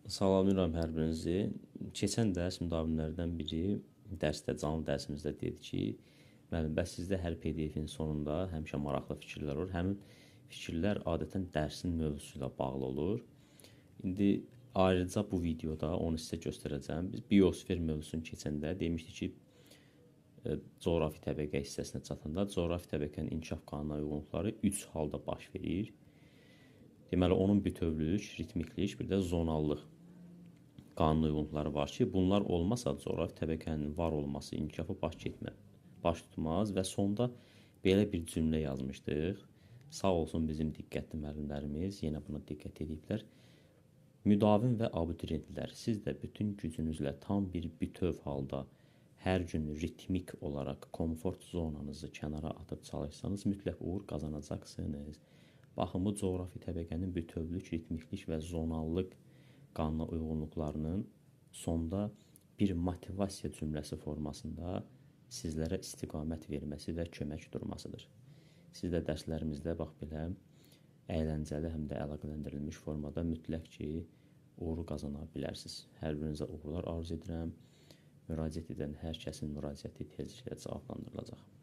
Salamlayıram hər birinizi. Keçən dərs müdavimlərdən biri dərsdə, canlı dərsimizdə dedi ki, müəllim, bəs sizdə hər PDF-in sonunda həmişə maraqlı fikirlər olur. Həmin fikirlər adətən dərsin mövzusu ilə bağlı olur. İndi ayrıca bu videoda onu sizə göstərəcəm. Biz biosfer mövzusunu keçəndə demişdik ki, coğrafi təbəqə hissəsinə çatanda coğrafi təbəqənin inkişaf qanununa uyğunluqları 3 halda baş verir. Deməli, onun bütövlük, ritmiklik, bir də zonallıq qanun uyğunluqları var ki, bunlar olmasa coğrafi təbəqənin var olması, inkişafı baş tutmaz və sonda belə bir cümlə yazmışdıq. Sağ olsun bizim diqqətli müəllimlərimiz, yenə buna diqqət ediblər. Müdavim və abituriyentlər, siz də bütün gücünüzlə tam bir bütöv halda hər gün ritmik olaraq komfort zonanızı kənara atıb çalışsanız, mütləq uğur qazanacaqsınız. Baxın, bu coğrafi təbəqənin bütövlük, ritmiklik və zonallıq qanuna uyğunluqlarının sonda bir motivasiya cümləsi formasında sizlərə istiqamət verməsi və kömək durmasıdır. Siz də dərslərimizdə bax belə əyləncəli, həm də əlaqələndirilmiş formada mütləq ki, uğuru qazana bilərsiniz. Hər birinizə uğurlar arzu edirəm. Müraciət edən hər kəsin müraciəti tezliklə cavablandırılacaq.